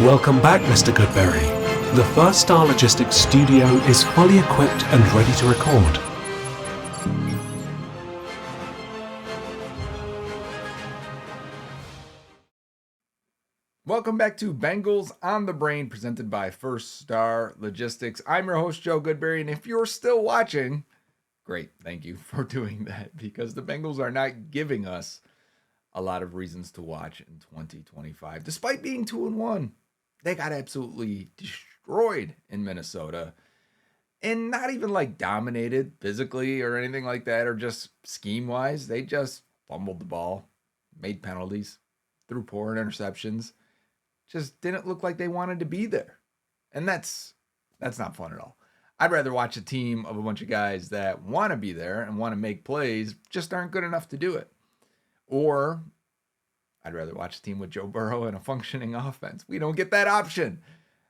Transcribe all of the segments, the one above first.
Welcome back, Mr. Goodberry. The First Star Logistics studio is fully equipped and ready to record. Welcome back to Bengals on the Brain, presented by First Star Logistics. I'm your host, Joe Goodberry, and if you're still watching, great, thank you for doing that, because the Bengals are not giving us a lot of reasons to watch in 2025. Despite being 2-1, they got absolutely destroyed in Minnesota, and not even like dominated physically or anything like that, or just scheme-wise. They just fumbled the ball, made penalties, threw poor interceptions. Just didn't look like they wanted to be there. And that's not fun at all. I'd rather watch a team of a bunch of guys that want to be there and want to make plays, just aren't good enough to do it. Or I'd rather watch a team with Joe Burrow and a functioning offense. We don't get that option.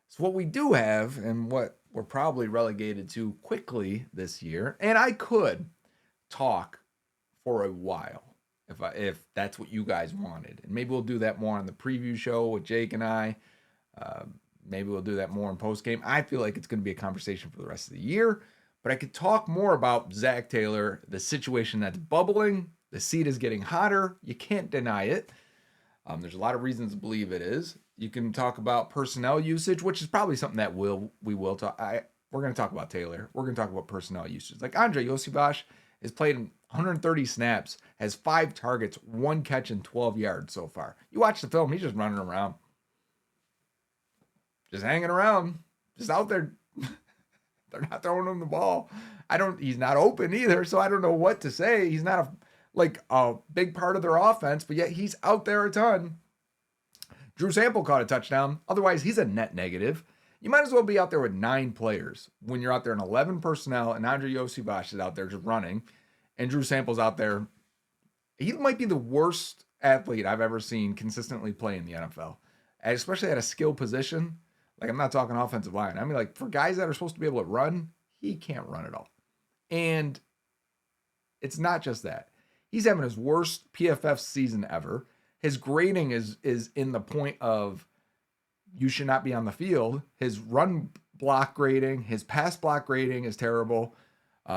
So what we do have, and what we're probably relegated to quickly this year, and I could talk for a while if that's what you guys wanted. And maybe we'll do that more on the preview show with Jake and I. Maybe we'll do that more in postgame. I feel like it's going to be a conversation for the rest of the year. But I could talk more about Zac Taylor, the situation that's bubbling. The seat is getting hotter. You can't deny it. There's a lot of reasons to believe it is. You can talk about personnel usage, which is probably something that we will talk. We're going to talk about Taylor. We're going to talk about personnel usage. Like Andre Yosibach has played 130 snaps, has 5 targets, 1 catch, and 12 yards so far. You watch the film, he's just running around. Just hanging around. Just out there. They're not throwing him the ball. He's not open either, so I don't know what to say. He's not a big part of their offense, but yet he's out there a ton. Drew Sample caught a touchdown. Otherwise, he's a net negative. You might as well be out there with 9 players when you're out there in 11 personnel, and Andre Yosibach is out there just running, and Drew Sample's out there. He might be the worst athlete I've ever seen consistently play in the NFL, especially at a skill position. Like, I'm not talking offensive line. I mean, like, for guys that are supposed to be able to run, he can't run at all. And it's not just that. He's having his worst PFF season ever. His grading is in the point of you should not be on the field. His run block grading, his pass block grading is terrible.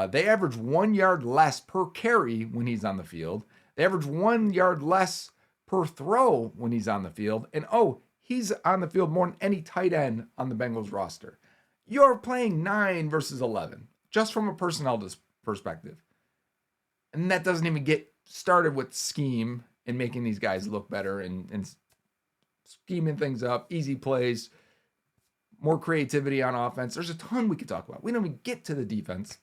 They average 1 yard less per carry when he's on the field. They average 1 yard less per throw when he's on the field. And he's on the field more than any tight end on the Bengals roster. You're playing 9 versus 11, just from a personnel perspective. And that doesn't even get started with scheme and making these guys look better and scheming things up, easy plays, more creativity on offense. There's a ton we could talk about. We don't even get to the defense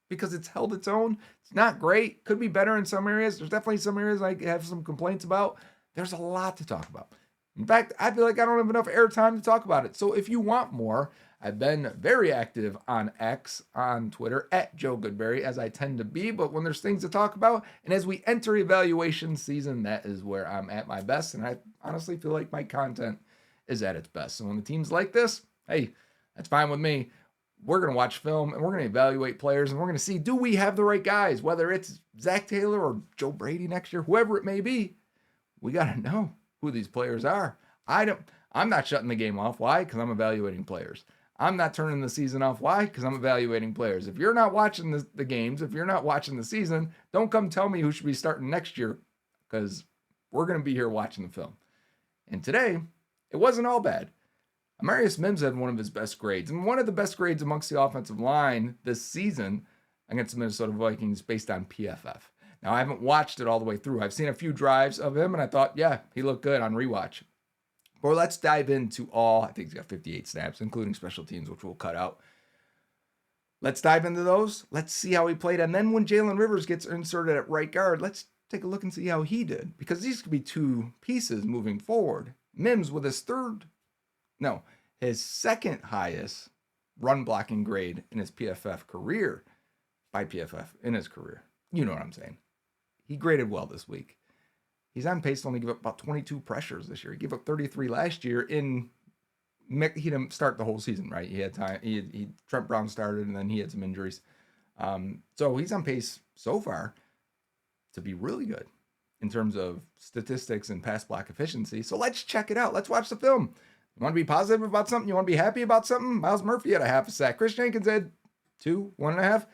because it's held its own. It's not great. Could be better in some areas. There's definitely some areas I have some complaints about. There's a lot to talk about. In fact, I feel like I don't have enough airtime to talk about it. So if you want more, I've been very active on X, on Twitter, at Joe Goodberry, as I tend to be. But when there's things to talk about, and as we enter evaluation season, that is where I'm at my best. And I honestly feel like my content is at its best. So when the team's like this, hey, that's fine with me. We're going to watch film, and we're going to evaluate players, and we're going to see, do we have the right guys? Whether it's Zac Taylor or Joe Brady next year, whoever it may be, we got to know who these players are. I'm not shutting the game off. Why? Because I'm evaluating players. I'm not turning the season off. Why? Because I'm evaluating players. If you're not watching the games, if you're not watching the season, don't come tell me who should be starting next year, because we're going to be here watching the film. And today, it wasn't all bad. Amarius Mims had one of his best grades, and one of the best grades amongst the offensive line this season against the Minnesota Vikings based on PFF. Now, I haven't watched it all the way through. I've seen a few drives of him, and I thought, yeah, he looked good on rewatch. But let's dive into I think he's got 58 snaps, including special teams, which we'll cut out. Let's dive into those. Let's see how he played. And then when Jalen Rivers gets inserted at right guard, let's take a look and see how he did. Because these could be 2 pieces moving forward. Mims with his second highest run blocking grade in his PFF career, by PFF, in his career. You know what I'm saying. He graded well this week. He's on pace to only give up about 22 pressures this year. He gave up 33 last year. He didn't start the whole season, right? He had time. Trent Brown started, and then he had some injuries. So he's on pace so far to be really good in terms of statistics and pass block efficiency. So let's check it out. Let's watch the film. You want to be positive about something? You want to be happy about something? Miles Murphy had a half a sack. Chris Jenkins had 2, 1.5.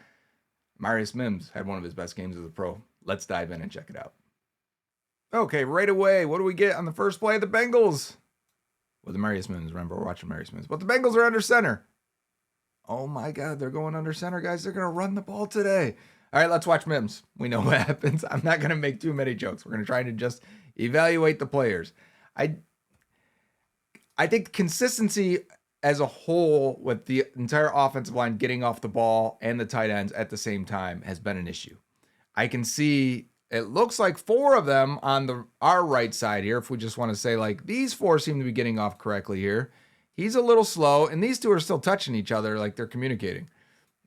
Amarius Mims had one of his best games as a pro. Let's dive in and check it out. Okay, right away, what do we get on the first play of the Bengals? With Amarius Mims. Remember, we're watching Amarius Mims. But the Bengals are under center. Oh my God, they're going under center, guys. They're going to run the ball today. All right, let's watch Mims. We know what happens. I'm not going to make too many jokes. We're going to try to just evaluate the players. I think consistency as a whole with the entire offensive line getting off the ball and the tight ends at the same time has been an issue. I can see it looks like 4 of them on our right side here. If we just want to say like these 4 seem to be getting off correctly here. He's a little slow, and these 2 are still touching each other like they're communicating.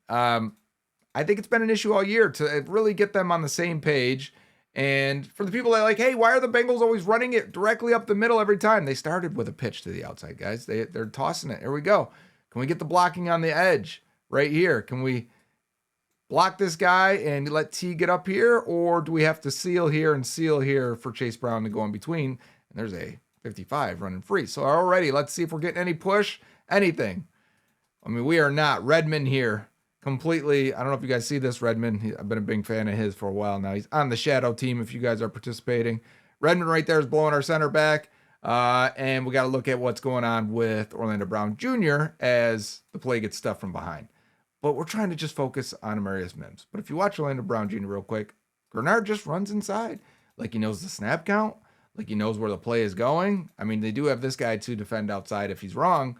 I think it's been an issue all year to really get them on the same page. And for the people that are like, hey, why are the Bengals always running it directly up the middle every time? They started with a pitch to the outside, guys. They're tossing it. Here we go. Can we get the blocking on the edge right here? Can we block this guy and let T get up here? Or do we have to seal here for Chase Brown to go in between? And there's a 55 running free. So already, let's see if we're getting any push, anything. I mean, we are not. Redmond here. Completely, I don't know if you guys see this, Redmond. I've been a big fan of his for a while now. He's on the shadow team if you guys are participating. Redmond right there is blowing our center back. And we got to look at what's going on with Orlando Brown Jr. as the play gets stuffed from behind. But we're trying to just focus on Amarius Mims. But if you watch Orlando Brown Jr. real quick, Grenard just runs inside. Like he knows the snap count. Like he knows where the play is going. I mean, they do have this guy to defend outside if he's wrong.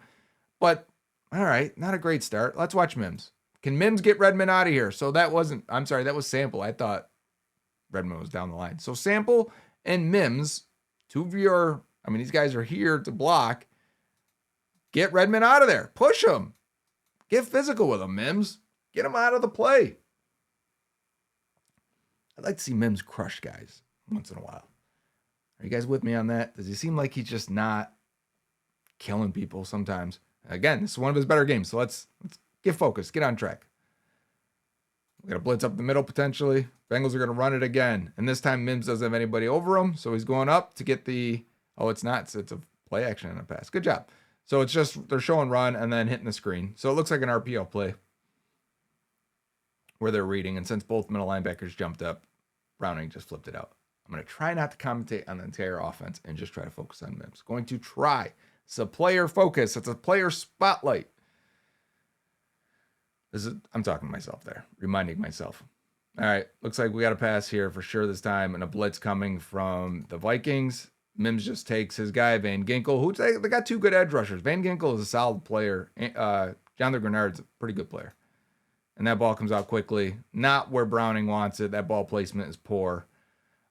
But, all right, not a great start. Let's watch Mims. Can Mims get Redmond out of here? So that was Sample. I thought Redmond was down the line. So Sample and Mims, 2 of your, these guys are here to block. Get Redmond out of there. Push him. Get physical with him, Mims. Get him out of the play. I'd like to see Mims crush guys once in a while. Are you guys with me on that? Does he seem like he's just not killing people sometimes? Again, this is one of his better games. So let's get focused. Get on track. We're going to blitz up the middle potentially. Bengals are going to run it again. And this time Mims doesn't have anybody over him. So he's going up to get the... Oh, it's not. It's a play action and a pass. Good job. So it's just they're showing run and then hitting the screen. So it looks like an RPO play where they're reading. And since both middle linebackers jumped up, Browning just flipped it out. I'm going to try not to commentate on the entire offense and just try to focus on Mims. Going to try. It's a player focus. It's a player spotlight. I'm talking to myself there, reminding myself. All right, looks like we got a pass here for sure this time, and a blitz coming from the Vikings. Mims just takes his guy, Van Ginkel, they got 2 good edge rushers. Van Ginkel is a solid player. Jonathan Grenard's a pretty good player. And that ball comes out quickly. Not where Browning wants it. That ball placement is poor.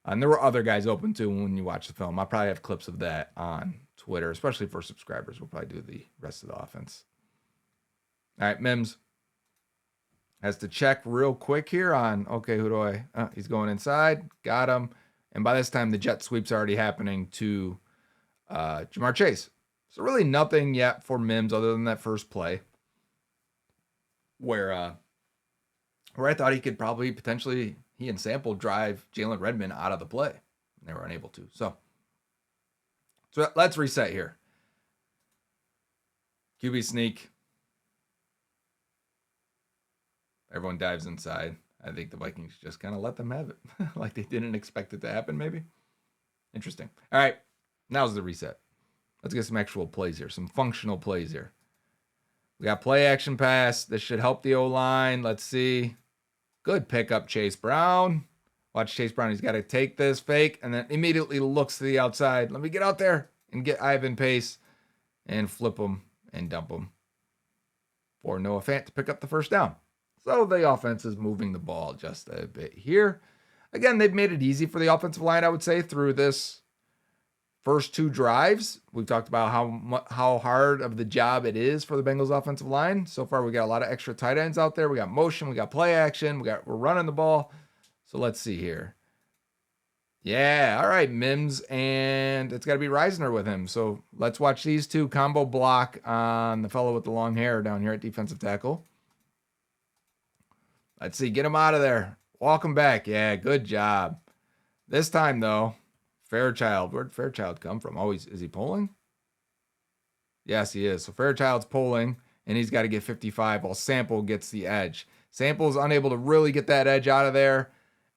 And there were other guys open too when you watch the film. I'll probably have clips of that on Twitter, especially for subscribers. We'll probably do the rest of the offense. All right, Mims has to check real quick here on, okay, he's going inside. Got him. And by this time, the jet sweep's already happening to Jamar Chase. So really nothing yet for Mims other than that first play where I thought he could probably potentially, he and Sample drive Jalen Redmond out of the play. And they were unable to. So let's reset here. QB sneak. Everyone dives inside. I think the Vikings just kind of let them have it. Like they didn't expect it to happen, maybe. Interesting. All right. Now's the reset. Let's get some actual plays here. Some functional plays here. We got play action pass. This should help the O-line. Let's see. Good pickup, Chase Brown. Watch Chase Brown. He's got to take this fake and then immediately looks to the outside. Let me get out there and get Ivan Pace and flip him and dump him for Noah Fant to pick up the first down. So the offense is moving the ball just a bit here. Again, they've made it easy for the offensive line, I would say, through this first 2 drives. We've talked about how hard of the job it is for the Bengals offensive line. So far, we got a lot of extra tight ends out there. We got motion, we got play action, we're running the ball. So let's see here. Yeah, all right, Mims, and it's got to be Reisner with him. So let's watch these 2 combo block on the fellow with the long hair down here at defensive tackle. Let's see, get him out of there. Walk him back. Yeah, good job. This time, though, Fairchild. Where'd Fairchild come from? Oh, is he pulling? Yes, he is. So Fairchild's pulling, and he's got to get 55 while Sample gets the edge. Sample is unable to really get that edge out of there,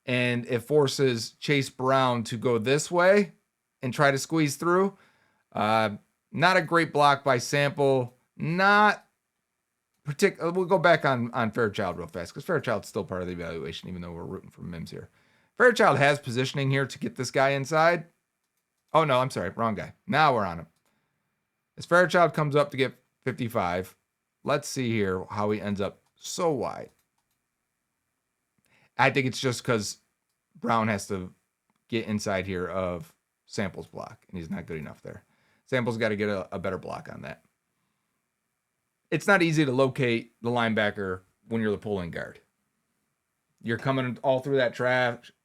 and it forces Chase Brown to go this way and try to squeeze through. Not a great block by Sample. Not particular. We'll go back on Fairchild real fast because Fairchild's still part of the evaluation, even though we're rooting for Mims here. Fairchild has positioning here to get this guy inside. Oh, no, I'm sorry. Wrong guy. Now we're on him. As Fairchild comes up to get 55, let's see here how he ends up so wide. I think it's just because Brown has to get inside here of Sample's block, and he's not good enough there. Sample's got to get a better block on that. It's not easy to locate the linebacker when you're the pulling guard. You're coming all through that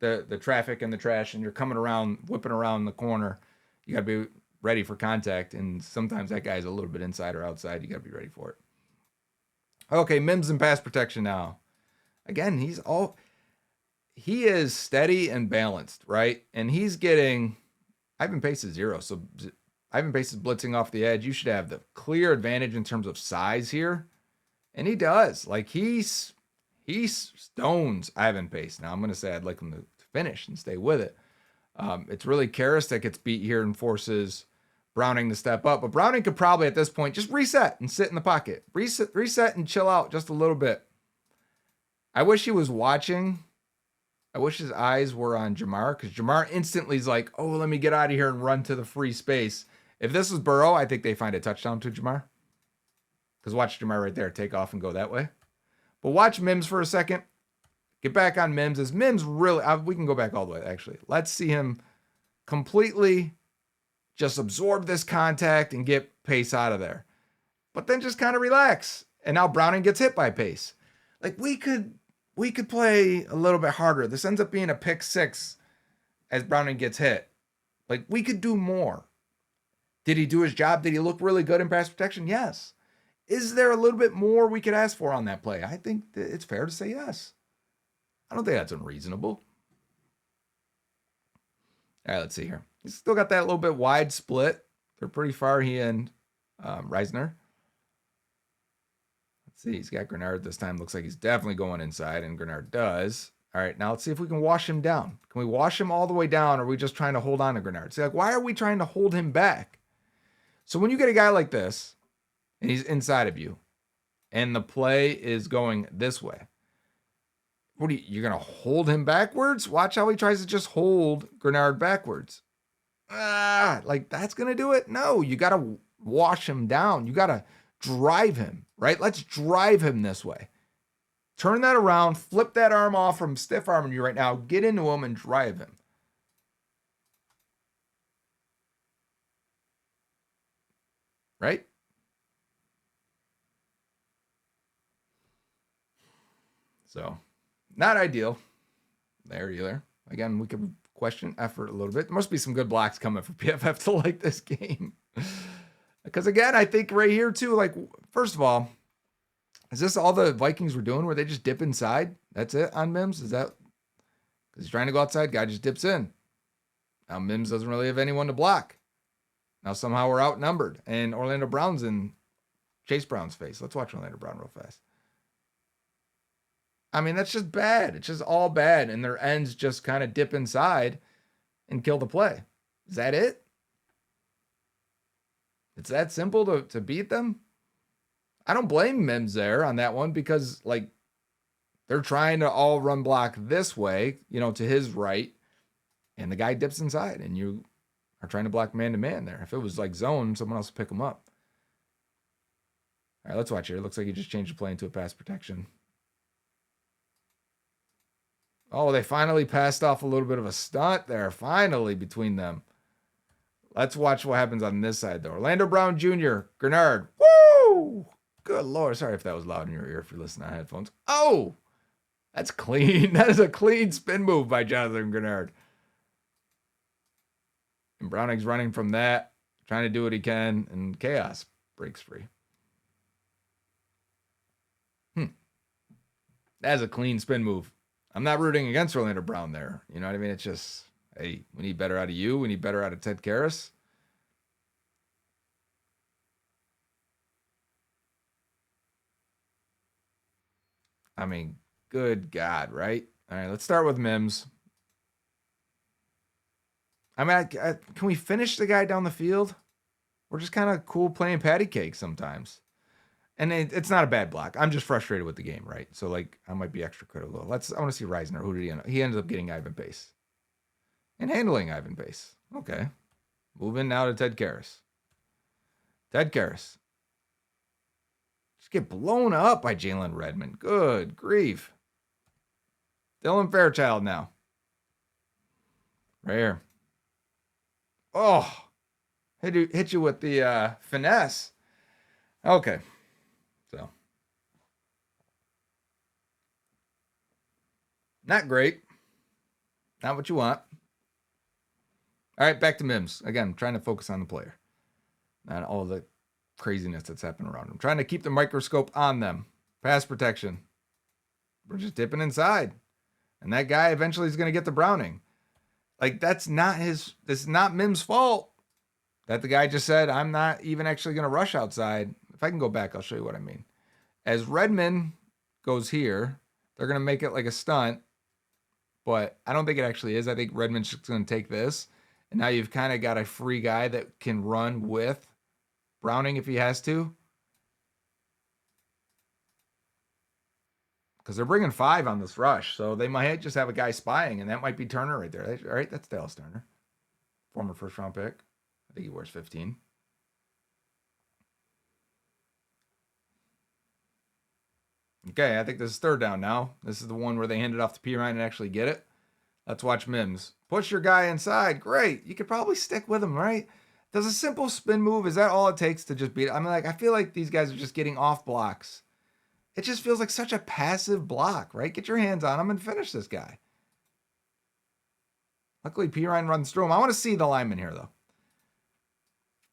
the traffic and the trash, and you're coming around, whipping around the corner. You got to be ready for contact, and sometimes that guy's a little bit inside or outside. You got to be ready for it. Okay, Mims in pass protection now. Again, he is steady and balanced, right? And he's getting, Ivan Pace is 0, so Ivan Pace is blitzing off the edge. You should have the clear advantage in terms of size here, and he does. Like, he stones Ivan Pace. Now, I'm going to say I'd like him to finish and stay with it. It's really Karras that gets beat here and forces Browning to step up. But Browning could probably, at this point, just reset and sit in the pocket. Reset and chill out just a little bit. I wish he was watching. I wish his eyes were on Jamar, because Jamar instantly is like, oh, let me get out of here and run to the free space. If this was Burrow, I think they find a touchdown to Jamar. Because watch Jamar right there take off and go that way. But watch Mims for a second. Get back on Mims. Is Mims really... we can go back all the way, actually. Let's see him completely just absorb this contact and get Pace out of there. But then just kind of relax. And now Browning gets hit by Pace. Like, we could play a little bit harder. This ends up being a pick 6 as Browning gets hit. Like, we could do more. Did he do his job? Did he look really good in pass protection? Yes. Is there a little bit more we could ask for on that play? I think that it's fair to say yes. I don't think that's unreasonable. All right, let's see here. He's still got that little bit wide split. They're pretty far, he and Reisner. Let's see. He's got Grenard this time. Looks like he's definitely going inside, and Grenard does. All right, now let's see if we can wash him down. Can we wash him all the way down, or are we just trying to hold on to Grenard? See, like, why are we trying to hold him back? So when you get a guy like this, and he's inside of you, and the play is going this way, what are you're going to hold him backwards? Watch how he tries to just hold Grenard backwards. Like, that's going to do it? No, you got to wash him down. You got to drive him, right? Let's drive him this way. Turn that around, flip that arm off from stiff arming you right now, get into him and drive him. Right? So, not ideal there either. Again, we could question effort a little bit. There must be some good blocks coming for PFF to like this game. Because again, I think right here too, like, first of all, is this all the Vikings were doing where they just dip inside? That's it on Mims? Is that because he's trying to go outside? Guy just dips in. Now Mims doesn't really have anyone to block. Now somehow we're outnumbered. And Orlando Brown's in Chase Brown's face. Let's watch Orlando Brown real fast. I mean, that's just bad. It's just all bad. And their ends just kind of dip inside and kill the play. Is that it? It's that simple to beat them? I don't blame Mims there on that one because, like, they're trying to all run block this way, to his right, and the guy dips inside, and you are trying to block man-to-man there. If it was, like, zone, someone else would pick him up. All right, let's watch here. It looks like he just changed the play into a pass protection. Oh, they finally passed off a little bit of a stunt there, finally, between them. Let's watch what happens on this side, though. Orlando Brown Jr., Grenard. Woo! Good Lord. Sorry if that was loud in your ear if you're listening on headphones. Oh! That's clean. That is a clean spin move by Jonathan Grenard. And Browning's running from that, trying to do what he can, and chaos breaks free. That is a clean spin move. I'm not rooting against Orlando Brown there. You know what I mean? It's just, hey, we need better out of you. We need better out of Ted Karras. I mean, good God, right? All right, let's start with Mims. I mean, can we finish the guy down the field? We're just kind of cool playing patty cake sometimes. And it's not a bad block. I'm just frustrated with the game, right? So, like, I might be extra critical. I want to see Reisner. Who did he end up? He ended up getting Ivan Pace. And handling Ivan Pace. Okay. Moving now to Ted Karras. Ted Karras. Just get blown up by Jalen Redmond. Good grief. Dylan Fairchild now. Right here. Oh. Hit you with the finesse. Okay. So. Not great. Not what you want. All right, back to Mims. Again, trying to focus on the player. Not all the craziness that's happening around him. Trying to keep the microscope on them. Pass protection. We're just dipping inside. And that guy eventually is going to get the Browning. Like, that's not Mims' fault. That the guy just said, I'm not even actually going to rush outside. If I can go back, I'll show you what I mean. As Redmond goes here, they're going to make it like a stunt. But I don't think it actually is. I think Redmond's just going to take this. And now you've kind of got a free guy that can run with Browning if he has to. Because they're bringing 5 on this rush. So they might just have a guy spying. And that might be Turner right there. All right, that's Dallas Turner. Former first-round pick. I think he wears 15. Okay, I think this is third down now. This is the one where they hand it off to P. Ryan and actually get it. Let's watch Mims. Push your guy inside. Great. You could probably stick with him, right? Does a simple spin move, is that all it takes to just beat it? I mean, like, I feel like these guys are just getting off blocks. It just feels like such a passive block, right? Get your hands on him and finish this guy. Luckily, P. Ryan runs through him. I want to see the lineman here, though.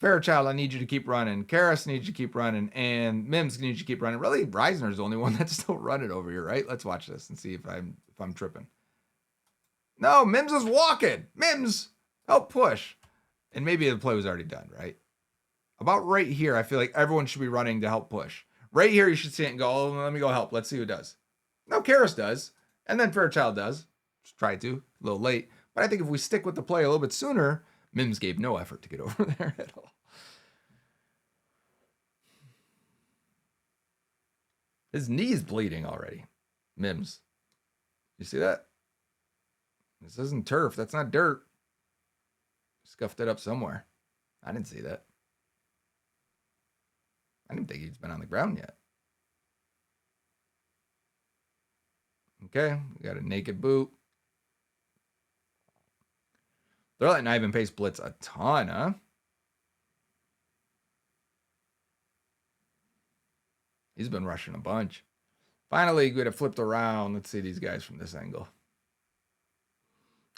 Fairchild, I need you to keep running. Karras needs you to keep running. And Mims needs you to keep running. Really, Reisner's the only one that's still running over here, right? Let's watch this and see if I'm tripping. No, Mims is walking. Mims, help push. And maybe the play was already done, right? About right here, I feel like everyone should be running to help push. Right here, you should see it and go, oh, let me go help. Let's see who does. No, Karras does. And then Fairchild does. Just try to. A little late. But I think if we stick with the play a little bit sooner, Mims gave no effort to get over there at all. His knee's bleeding already. Mims. You see that? This isn't turf. That's not dirt. Scuffed it up somewhere. I didn't see that. I didn't think he's been on the ground yet. Okay, we got a naked boot. They're letting Ivan Pace blitz a ton, huh? He's been rushing a bunch. Finally, good have flipped around. Let's see these guys from this angle.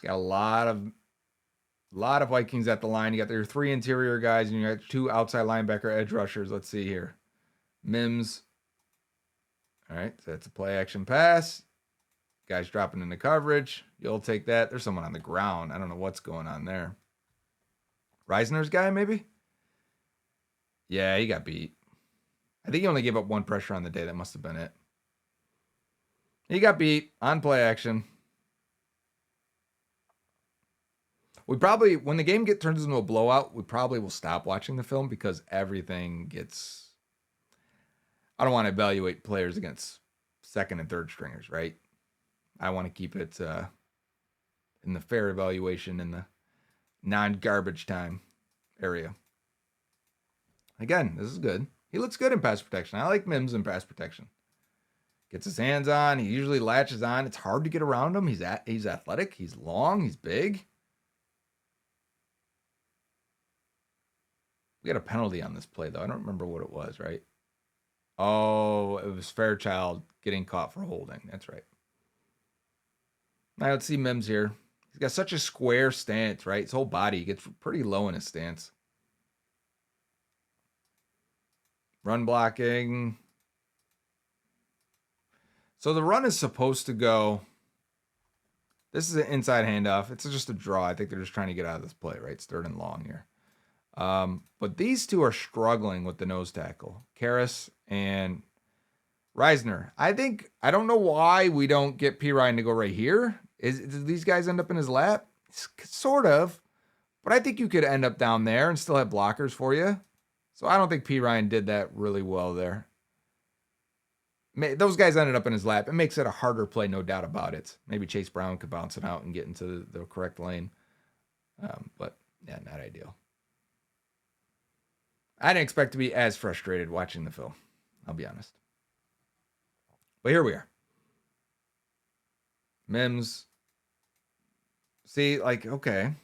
Got a lot of Vikings at the line. You got your 3 interior guys, and you got 2 outside linebacker edge rushers. Let's see here. Mims. All right, so that's a play action pass. Guys dropping into coverage. You'll take that. There's someone on the ground. I don't know what's going on there. Reisner's guy, maybe? Yeah, he got beat. I think he only gave up 1 pressure on the day. That must have been it. He got beat on play action. We probably, when the game turns into a blowout, we probably will stop watching the film because everything gets, I don't want to evaluate players against second and third stringers, right? I want to keep it in the fair evaluation in the non-garbage time area. Again, this is good. He looks good in pass protection. I like Mims in pass protection. Gets his hands on. He usually latches on. It's hard to get around him. He's athletic. He's long. He's big. We got a penalty on this play, though. I don't remember what it was, right? Oh, it was Fairchild getting caught for holding. That's right. Now let's see Mims here. He's got such a square stance, right? His whole body gets pretty low in his stance. Run blocking. So the run is supposed to go. This is an inside handoff. It's just a draw. I think they're just trying to get out of this play, right? It's 3rd and long here. But these two are struggling with the nose tackle. Karras and Reisner. I don't know why we don't get P. Ryan to go right here. Do these guys end up in his lap? Sort of. But I think you could end up down there and still have blockers for you. So I don't think P. Ryan did that really well there. Those guys ended up in his lap. It makes it a harder play, no doubt about it. Maybe Chase Brown could bounce it out and get into the correct lane. But, yeah, not ideal. I didn't expect to be as frustrated watching the film. I'll be honest. But here we are. Mims. See, like, okay.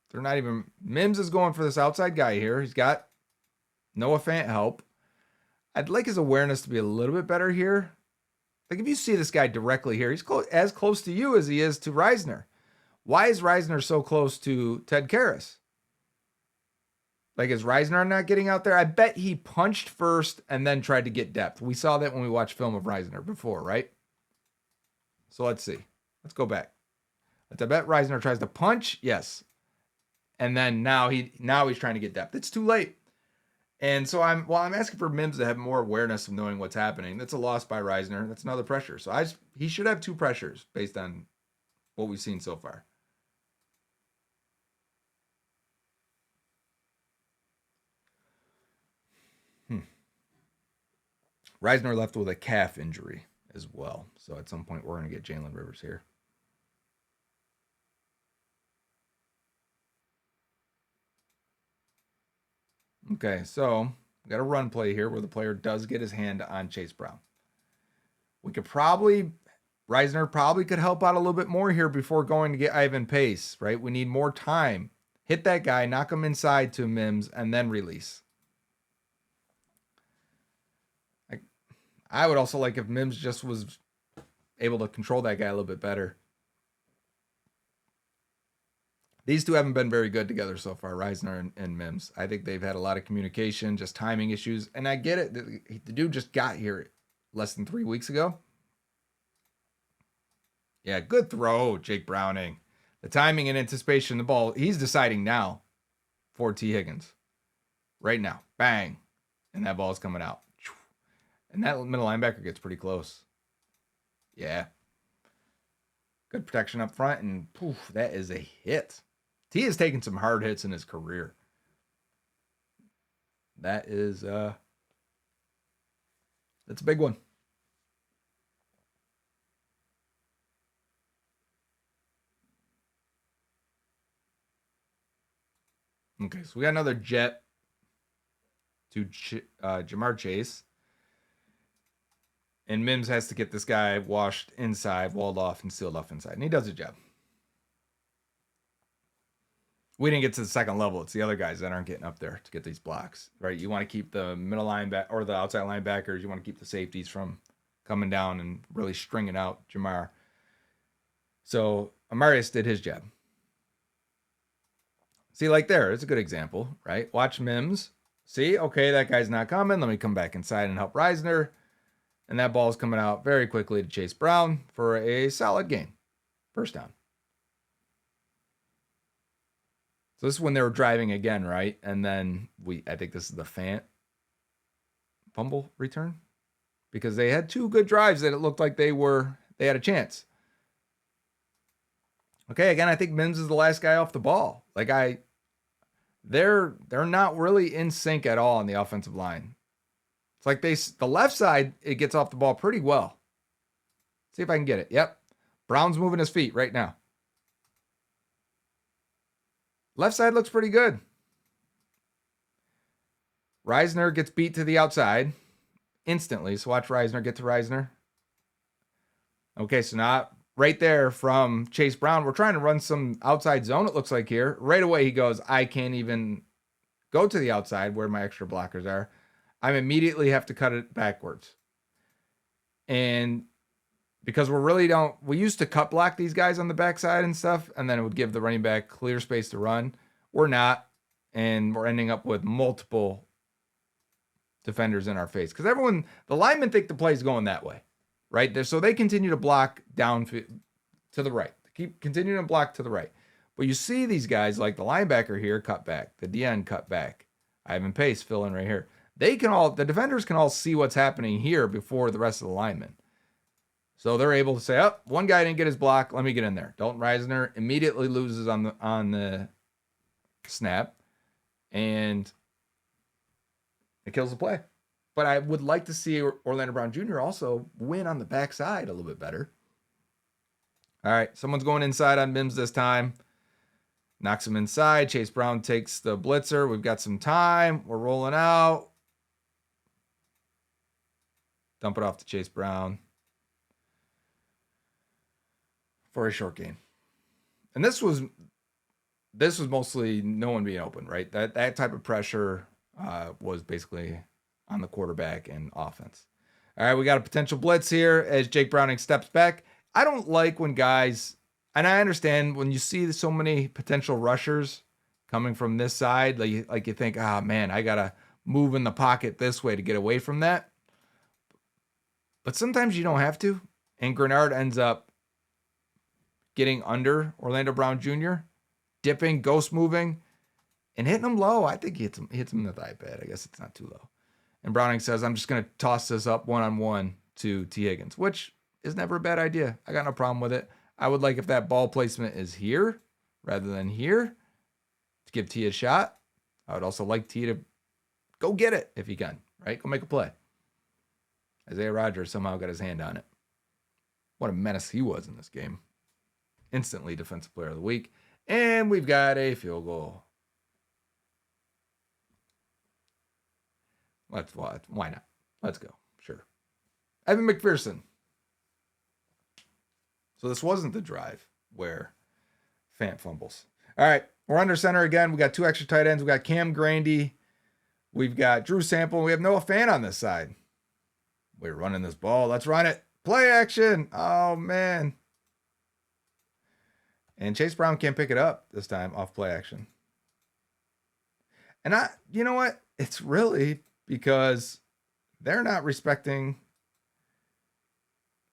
They're not even... Mims is going for this outside guy here. He's got Noah Fant help. I'd like his awareness to be a little bit better here. Like, if you see this guy directly here, he's as close to you as he is to Reisner. Why is Reisner so close to Ted Karras? Like, is Reisner not getting out there? I bet he punched first and then tried to get depth. We saw that when we watched film of Reisner before, right? So let's see. Let's go back. I bet Reisner tries to punch. Yes. And then now he's trying to get depth. It's too late. And so I'm asking for Mims to have more awareness of knowing what's happening. That's a loss by Reisner. That's another pressure. So he should have 2 pressures based on what we've seen so far. Reisner left with a calf injury as well. So at some point we're going to get Jalen Rivers here. Okay, so we got a run play here where the player does get his hand on Chase Brown. We could Reisner probably could help out a little bit more here before going to get Ivan Pace, right? We need more time. Hit that guy, knock him inside to Mims, and then release. I would also like if Mims just was able to control that guy a little bit better. These two haven't been very good together so far, Reisner and Mims. I think they've had a lot of communication, just timing issues. And I get it. The dude just got here less than 3 weeks ago. Yeah, good throw, Jake Browning. The timing and anticipation of the ball, he's deciding now for T. Higgins. Right now. Bang. And that ball's coming out. And that middle linebacker gets pretty close. Yeah. Good protection up front, and poof, that is a hit. T has taken some hard hits in his career. That is that's a big one. Okay, so we got another jet to Jamar Chase. And Mims has to get this guy washed inside, walled off, and sealed off inside. And he does a job. We didn't get to the second level. It's the other guys that aren't getting up there to get these blocks, right? You want to keep the middle linebacker or the outside linebackers. You want to keep the safeties from coming down and really stringing out Jamar. So Amarius did his job. See, like there, it's a good example, right? Watch Mims. See, okay, that guy's not coming. Let me come back inside and help Reisner. And that ball is coming out very quickly to Chase Brown for a solid gain. First down. So this is when they were driving again, right? And then I think this is the Fant fumble return. Because they had 2 good drives that it looked like they had a chance. Okay, again, I think Mims is the last guy off the ball. They're not really in sync at all on the offensive line. It's like the left side, it gets off the ball pretty well. See if I can get it. Yep. Brown's moving his feet right now. Left side looks pretty good. Reisner gets beat to the outside instantly. So watch Reisner get to Reisner. Okay, so now right there from Chase Brown, we're trying to run some outside zone, it looks like here. Right away he goes, I can't even go to the outside where my extra blockers are. I immediately have to cut it backwards. And because we used to cut block these guys on the backside and stuff, and then it would give the running back clear space to run. We're not, and we're ending up with multiple defenders in our face. Because the linemen think the play's going that way, right? So they continue to block down to the right. Keep continuing to block to the right. But you see these guys like the linebacker here cut back, the DN cut back. Ivan Pace fill in right here. the defenders can all see what's happening here before the rest of the linemen. So they're able to say, oh, one guy didn't get his block. Let me get in there. Dalton Risner immediately loses on the snap, and it kills the play. But I would like to see Orlando Brown Jr. also win on the backside a little bit better. All right, someone's going inside on Mims this time. Knocks him inside. Chase Brown takes the blitzer. We've got some time. We're rolling out. Dump it off to Chase Brown for a short gain. And this was mostly no one being open, right? That type of pressure was basically on the quarterback and offense. All right, we got a potential blitz here as Jake Browning steps back. I don't like when guys, and I understand when you see so many potential rushers coming from this side, like you think, oh man, I got to move in the pocket this way to get away from that. But sometimes you don't have to. And Grenard ends up getting under Orlando Brown Jr., dipping, ghost moving, and hitting him low. I think he hits him in the thigh pad. I guess it's not too low. And Browning says, I'm just going to toss this up one-on-one to T. Higgins, which is never a bad idea. I got no problem with it. I would like if that ball placement is here rather than here to give T a shot. I would also like T to go get it if he can, right? Go make a play. Isaiah Rodgers somehow got his hand on it. What a menace he was in this game. Instantly Defensive Player of the Week. And we've got a field goal. Why not? Let's go. Sure. Evan McPherson. So this wasn't the drive where Fant fumbles. All right. We're under center again. We got two extra tight ends. We got Cam Grandy. We've got Drew Sample. We have Noah Fant on this side. We're running this ball. Let's run it. Play action. Oh, man. And Chase Brown can't pick it up this time off play action. And you know what? It's really because they're not respecting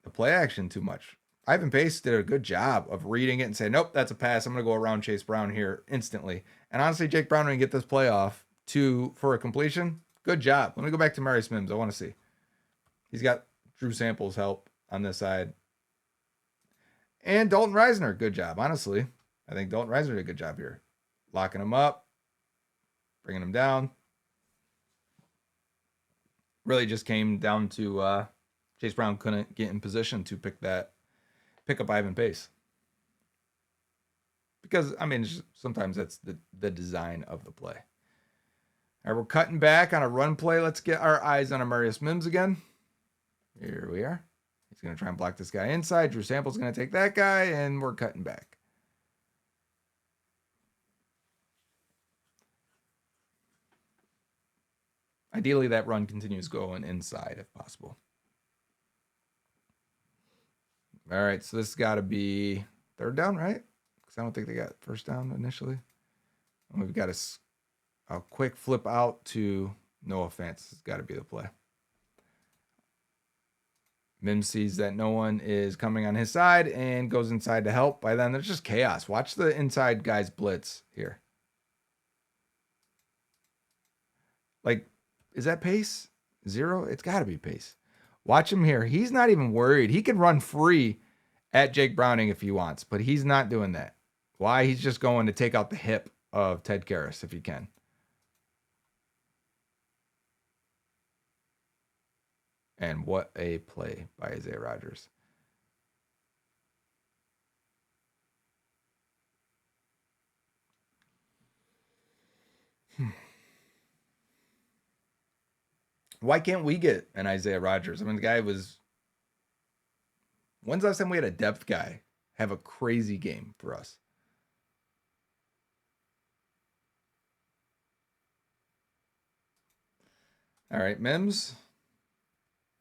the play action too much. Ivan Pace did a good job of reading it and saying, nope, that's a pass. I'm going to go around Chase Brown here instantly. And honestly, Jake Brown didn't get this play off for a completion. Good job. Let me go back to Amarius Mims. I want to see. He's got Drew Sample's help on this side. And Dalton Risner, good job. Honestly, I think Dalton Risner did a good job here. Locking him up, bringing him down. Really just came down to Chase Brown couldn't get in position to pick up Ivan Pace. Because, I mean, sometimes that's the design of the play. All right, we're cutting back on a run play. Let's get our eyes on Amarius Mims again. Here we are. He's going to try and block this guy inside. Drew Sample's going to take that guy, and we're cutting back. Ideally, that run continues going inside if possible. All right, so this has got to be third down, right? Because I don't think they got first down initially. And we've got a quick flip out to Noah Fant. This has got to be the play. Mims sees that no one is coming on his side and goes inside to help. By then, there's just chaos. Watch the inside guys blitz here. Like, is that Pace? 0? It's got to be Pace. Watch him here. He's not even worried. He can run free at Jake Browning if he wants, but he's not doing that. Why? He's just going to take out the hip of Ted Karras if he can. And what a play by Isaiah Rodgers. Why can't we get an Isaiah Rodgers? I mean, the guy was... When's the last time we had a depth guy have a crazy game for us? All right, Mims.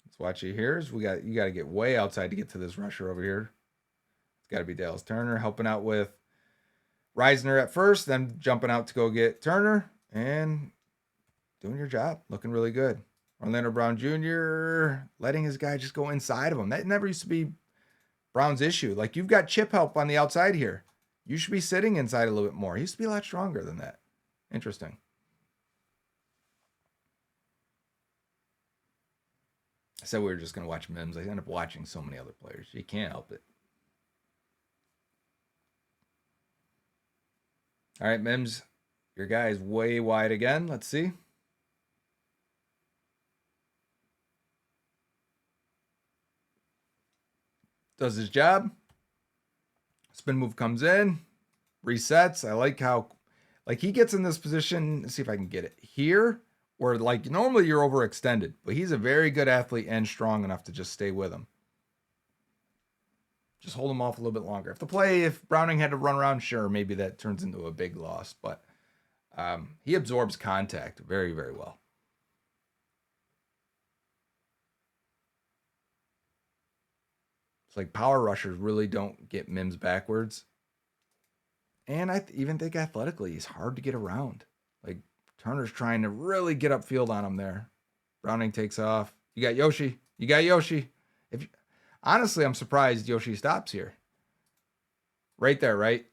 Let's watch you here. You got to get way outside to get to this rusher over here. It's got to be Dallas Turner helping out with Risner at first, then jumping out to go get Turner and doing your job. Looking really good. Orlando Brown Jr. letting his guy just go inside of him. That never used to be Brown's issue. Like, you've got chip help on the outside here. You should be sitting inside a little bit more. He used to be a lot stronger than that. Interesting. I said we were just going to watch Mims. I end up watching so many other players. You can't help it. All right, Mims, your guy is way wide again. Let's see. Does his job. Spin move comes in, resets. I like how, like, he gets in this position. Let's see if I can get it here, where like normally you're overextended, but he's a very good athlete and strong enough to just stay with him. Just hold him off a little bit longer. If Browning had to run around, sure, maybe that turns into a big loss, but he absorbs contact very, very well. It's like power rushers really don't get Mims backwards. And I even think athletically, he's hard to get around. Like Turner's trying to really get upfield on him there. Browning takes off. You got Yoshi. Honestly, I'm surprised Yoshi stops here. Right there, right?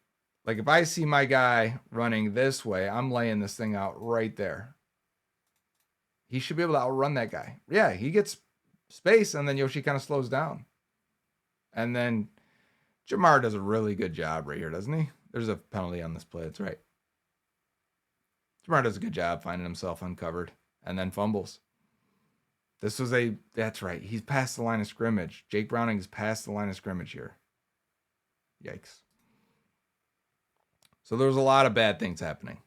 Like if I see my guy running this way, I'm laying this thing out right there. He should be able to outrun that guy. Yeah, he gets space, and then Yoshi kind of slows down. And then Jamar does a really good job right here, doesn't he? There's a penalty on this play. That's right. Jamar does a good job finding himself uncovered and then fumbles. That's right. He's past the line of scrimmage. Jake Browning is past the line of scrimmage here. Yikes. So there's a lot of bad things happening.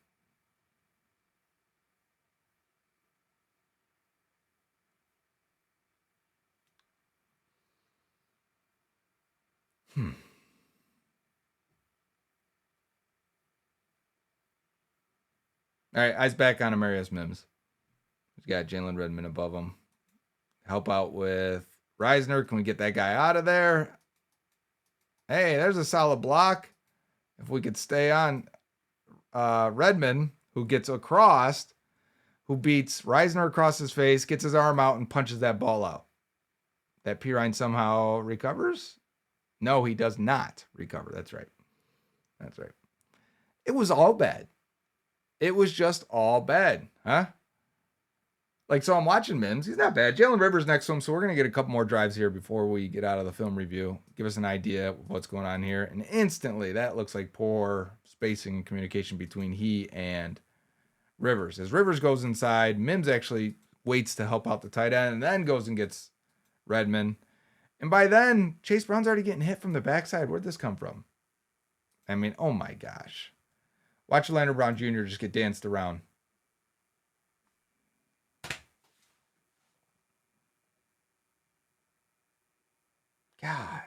All right, eyes back on Amarius Mims. He's got Jalen Redmond above him. Help out with Reisner. Can we get that guy out of there? Hey, there's a solid block. If we could stay on Redmond, who gets across, who beats Reisner across his face, gets his arm out, and punches that ball out. That Pirine somehow recovers? No, he does not recover. That's right. It was all bad. It was just all bad, huh? Like, so I'm watching Mims. He's not bad. Jalen Rivers next to him, so we're going to get a couple more drives here before we get out of the film review. Give us an idea of what's going on here. And instantly, that looks like poor spacing and communication between he and Rivers. As Rivers goes inside, Mims actually waits to help out the tight end and then goes and gets Redmond. And by then, Chase Brown's already getting hit from the backside. Where'd this come from? I mean, oh my gosh. Watch Leonard Brown Jr. just get danced around. God.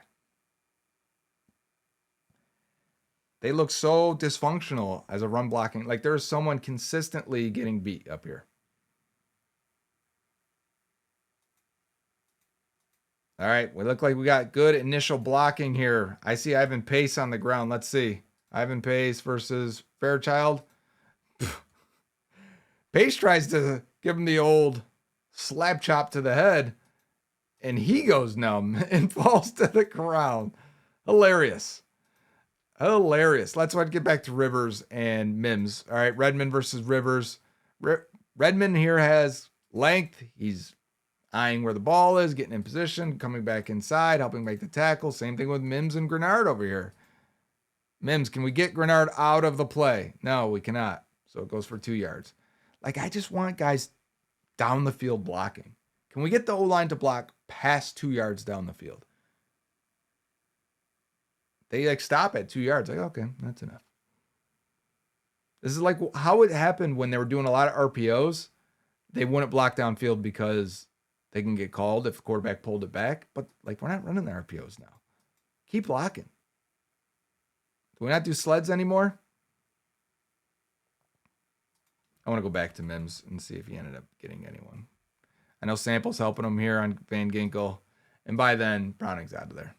They look so dysfunctional as a run blocking. Like there's someone consistently getting beat up here. All right, we look like we got good initial blocking here. I see Ivan Pace on the ground. Let's see. Ivan Pace versus Fairchild. Pace tries to give him the old slap chop to the head, and he goes numb and falls to the ground. Hilarious. Let's get back to Rivers and Mims. All right, Redmond versus Rivers. Redmond here has length. He's eyeing where the ball is, getting in position, coming back inside, helping make the tackle. Same thing with Mims and Grenard over here. Mims, can we get Grenard out of the play? No, we cannot. So it goes for 2 yards. Like, I just want guys down the field blocking. Can we get the O-line to block past 2 yards down the field? They like stop at 2 yards. Like, okay, that's enough. This is like how it happened when they were doing a lot of RPOs. They wouldn't block downfield because they can get called if the quarterback pulled it back. But like, we're not running the RPOs now. Keep blocking. Do we not do sleds anymore? I want to go back to Mims and see if he ended up getting anyone. I know Sample's helping him here on Van Ginkel. And by then, Browning's out of there.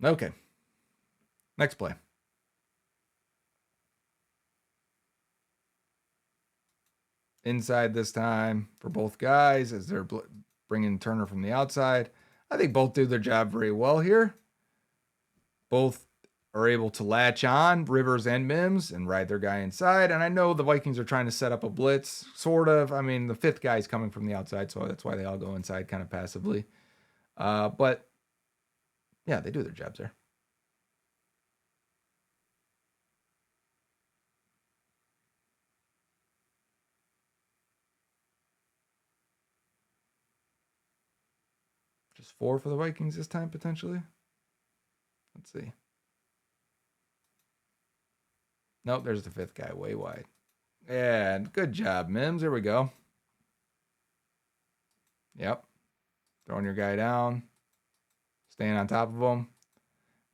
Okay. Next play. Inside this time for both guys as they're bringing Turner from the outside. I think both do their job very well here. both are able to latch on, Rivers and Mims, and ride their guy inside. And I know the Vikings are trying to set up a blitz, sort of. I mean, the fifth guy is coming from the outside, so that's why they all go inside kind of passively. But yeah, they do their jobs there. Just 4 for the Vikings this time, potentially. Let's see. Nope, there's the fifth guy way wide. Yeah, good job, Mims. There we go. Yep. Throwing your guy down. Staying on top of him.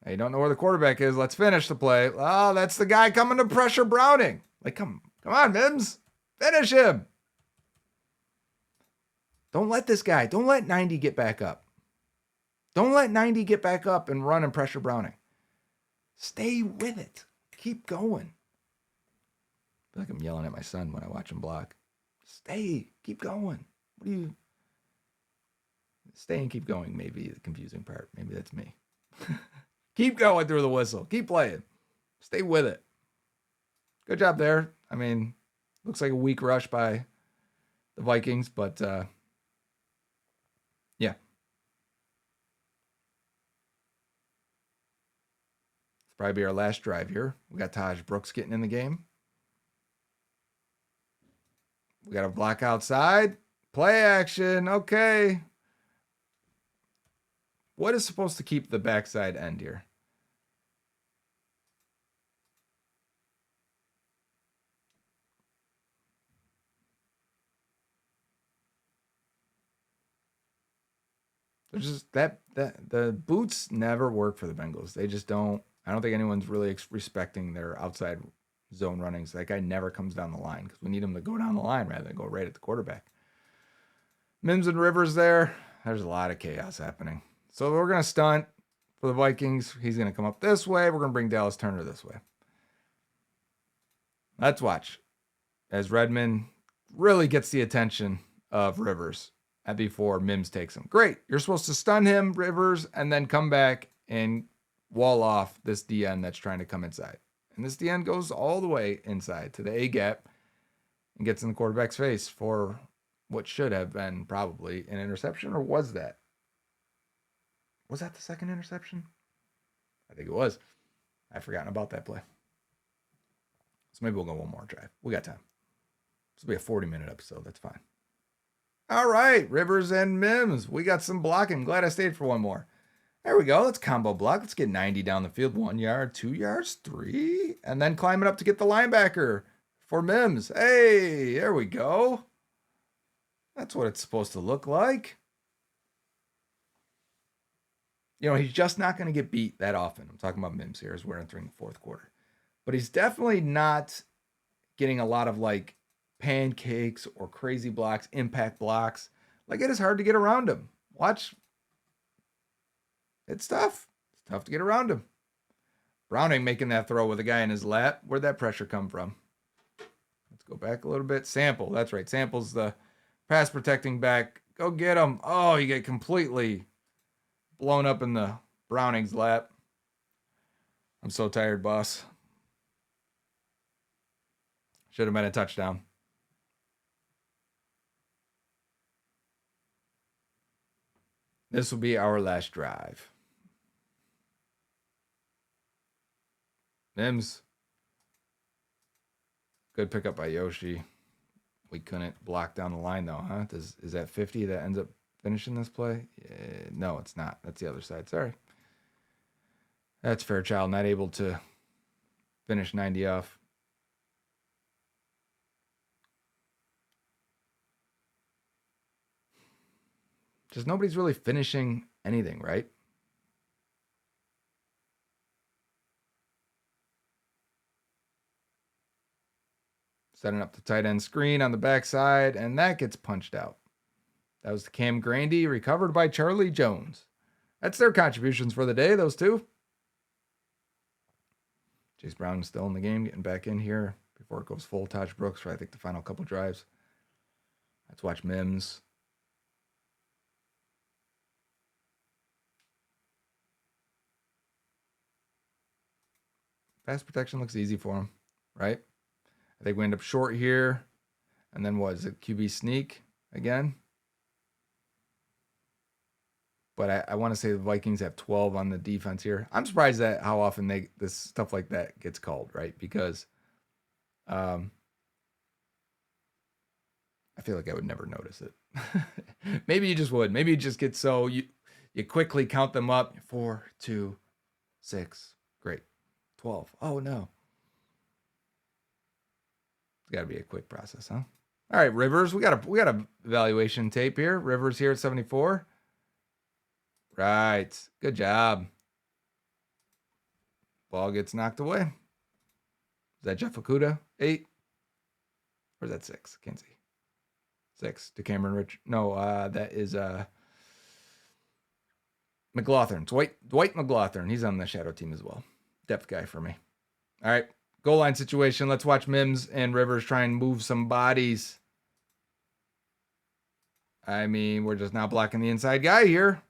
Now, you don't know where the quarterback is. Let's finish the play. Oh, that's the guy coming to pressure Browning. Like, come on, Mims. Finish him. Don't let this guy, don't let 90 get back up. Don't let 90 get back up and run and pressure Browning. Stay with it. Keep going. I feel like I'm yelling at my son when I watch him block. Stay. Keep going. What do you... Stay and keep going may be the confusing part. Maybe that's me. Keep going through the whistle. Keep playing. Stay with it. Good job there. I mean, looks like a weak rush by the Vikings, but yeah. It's probably be our last drive here. We got Taj Brooks getting in the game. We got a block outside. Play action. Okay. What is supposed to keep the backside end here? There's just that the boots never work for the Bengals. They just don't. I don't think anyone's really respecting their outside zone runnings. That guy never comes down the line because we need him to go down the line rather than go right at the quarterback. Mims and Rivers there. There's a lot of chaos happening. So we're going to stunt for the Vikings. He's going to come up this way. We're going to bring Dallas Turner this way. Let's watch as Redmond really gets the attention of Rivers and before Mims takes him. Great. You're supposed to stun him, Rivers, and then come back and wall off this DN that's trying to come inside. And this DN goes all the way inside to the A gap and gets in the quarterback's face for what should have been probably an interception, or was that? Was that the second interception? I think it was. I've forgotten about that play. So maybe we'll go one more drive. We got time. This will be a 40-minute episode. That's fine. All right, Rivers and Mims. We got some blocking. Glad I stayed for one more. There we go. Let's combo block. Let's get 90 down the field. 1 yard, 2 yards, 3. And then climb it up to get the linebacker for Mims. Hey, there we go. That's what it's supposed to look like. You know, he's just not going to get beat that often. I'm talking about Mims here as we're entering the fourth quarter. But he's definitely not getting a lot of like pancakes or crazy blocks, impact blocks. Like, it is hard to get around him. Watch. It's tough. It's tough to get around him. Browning making that throw with a guy in his lap. Where'd that pressure come from? Let's go back a little bit. Sample. That's right. Sample's the pass protecting back. Go get him. Oh, you get completely blown up in the Browning's lap. I'm so tired, boss. Should have been a touchdown. This will be our last drive. Mims. Good pickup by Yoshi. We couldn't block down the line, though, huh? Is that 50 that ends up finishing this play? No, it's not. That's the other side. Sorry. That's Fairchild, not able to finish 90 off. Just nobody's really finishing anything, right? Setting up the tight end screen on the backside, and that gets punched out. That was the Cam Grandy, recovered by Charlie Jones. That's their contributions for the day, those two. Chase Brown still in the game, getting back in here before it goes full Taj Brooks for, I think, the final couple drives. Let's watch Mims. Pass protection looks easy for him, right? I think we end up short here. And then what is it? QB sneak again? But I want to say the Vikings have 12 on the defense here. I'm surprised at how often this stuff like that gets called, right? Because I feel like I would never notice it. Maybe you just would. Maybe you just get so you quickly count them up. 4, 2, 6. Great. 12. Oh no. It's got to be a quick process, huh? All right, Rivers. We got a evaluation tape here. Rivers here at 74. Right. Good job. Ball gets knocked away. Is that Jeff Okuda? 8. Or is that 6? Can't see. 6 to Cameron Rich. No, that is McLaughlin. Dwight McLaughlin. He's on the shadow team as well. Depth guy for me. All right. Goal line situation. Let's watch Mims and Rivers try and move some bodies. I mean, we're just now blocking the inside guy here.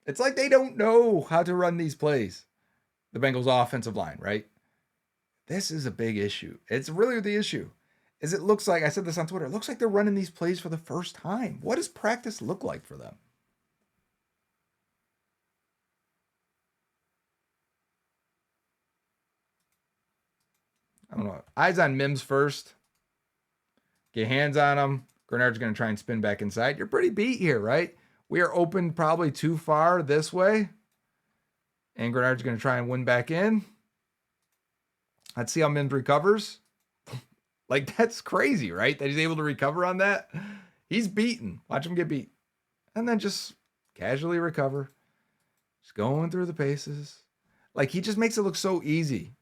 It's like they don't know how to run these plays. The Bengals offensive line, right? This is a big issue. It's really the issue. Is it looks like, I said this on Twitter, it looks like they're running these plays for the first time. What does practice look like for them? I don't know. Eyes on Mims first. Get hands on him. Grenard's going to try and spin back inside. You're pretty beat here, right? We are open probably too far this way. And Grenard's going to try and win back in. Let's see how Mims recovers. Like, that's crazy, right? That he's able to recover on that. He's beaten. Watch him get beat. And then just casually recover. Just going through the paces. Like, he just makes it look so easy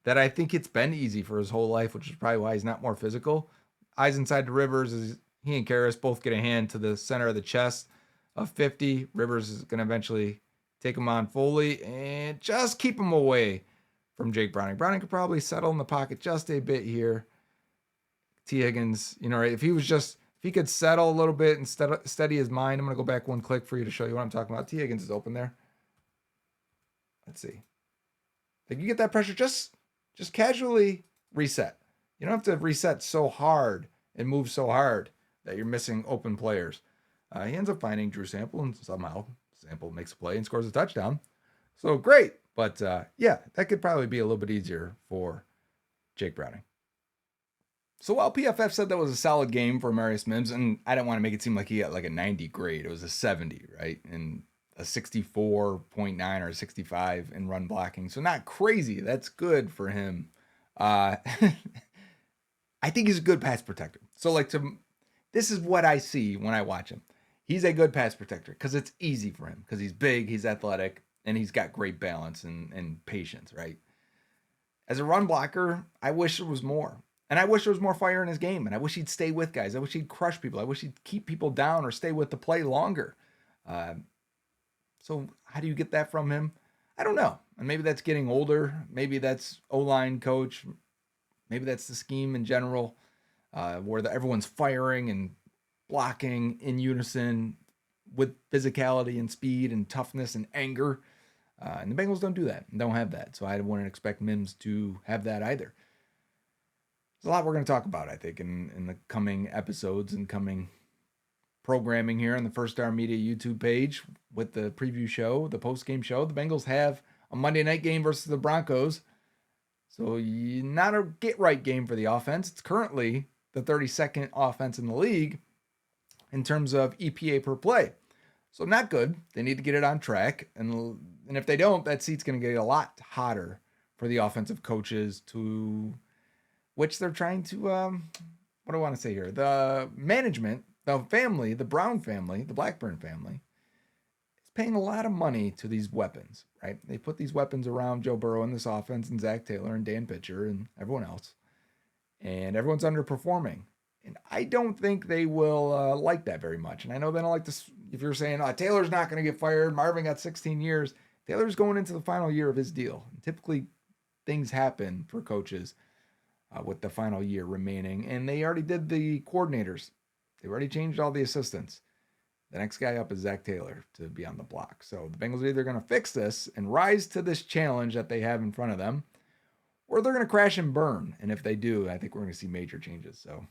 that I think it's been easy for his whole life, which is probably why he's not more physical. Eyes inside to Rivers. As he and Karras both get a hand to the center of the chest of 50. Rivers is going to eventually take him on fully and just keep him away from Jake Browning. Browning could probably settle in the pocket just a bit here. T. Higgins, right, if he could settle a little bit and steady his mind. I'm going to go back one click for you to show you what I'm talking about. T. Higgins is open there. Let's see. If you get that pressure, just casually reset. You don't have to reset so hard and move so hard that you're missing open players. He ends up finding Drew Sample, and somehow Sample makes a play and scores a touchdown. So great. But yeah, that could probably be a little bit easier for Jake Browning. So while PFF said that was a solid game for Amarius Mims, and I don't want to make it seem like he got like a 90 grade. It was a 70, right? And a 64.9 or a 65 in run blocking. So not crazy. That's good for him. I think he's a good pass protector. So this is what I see when I watch him. He's a good pass protector because it's easy for him because he's big, he's athletic, and he's got great balance and patience, right? As a run blocker, I wish there was more. And I wish there was more fire in his game. And I wish he'd stay with guys. I wish he'd crush people. I wish he'd keep people down or stay with the play longer. So how do you get that from him? I don't know. And maybe that's getting older. Maybe that's O-line coach. Maybe that's the scheme in general, where everyone's firing and blocking in unison with physicality and speed and toughness and anger. And the Bengals don't do that and don't have that. So I wouldn't expect Mims to have that either. There's a lot we're going to talk about, I think, in the coming episodes and coming programming here on the First Star Media YouTube page with the preview show, the post-game show. The Bengals have a Monday night game versus the Broncos. So not a get-right game for the offense. It's currently the 32nd offense in the league in terms of EPA per play. So not good. They need to get it on track. And if they don't, that seat's going to get a lot hotter for the offensive coaches to which they're trying to, what do I want to say here? The management, the family, the Brown family, the Blackburn family, is paying a lot of money to these weapons, right? They put these weapons around Joe Burrow in this offense and Zac Taylor and Dan Pitcher and everyone else. And everyone's underperforming. And I don't think they will like that very much. And I know they don't like this. If you're saying, Taylor's not going to get fired, Marvin got 16 years. Taylor's going into the final year of his deal. And typically things happen for coaches with the final year remaining. And they already did the coordinators. They already changed all the assistants. The next guy up is Zac Taylor to be on the block. So the Bengals are either going to fix this and rise to this challenge that they have in front of them, or they're going to crash and burn. And if they do, I think we're going to see major changes. So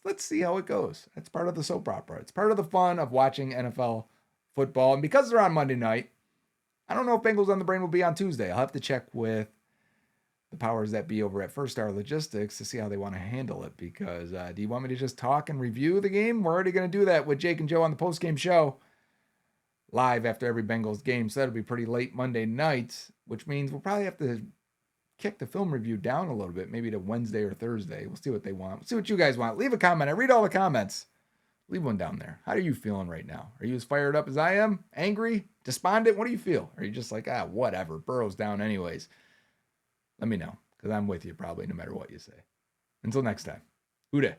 let's see how it goes. It's part of the soap opera. It's part of the fun of watching NFL football. And because they're on Monday night, I don't know if Bengals on the Brain will be on Tuesday. I'll have to check with the powers that be over at First Star Logistics to see how they want to handle it. Because do you want me to just talk and review the game? We're already going to do that with Jake and Joe on the post-game show live after every Bengals game. So that'll be pretty late Monday night, which means we'll probably have to kick the film review down a little bit, maybe to Wednesday or Thursday. We'll see what they want. We'll see what you guys want. Leave a comment. I read all the comments. Leave one down there. How are you feeling right now? Are you as fired up as I am? Angry? Despondent? What do you feel? Are you just like, whatever. Burrow's down anyways? Let me know, because I'm with you probably no matter what you say. Until next time. Ude.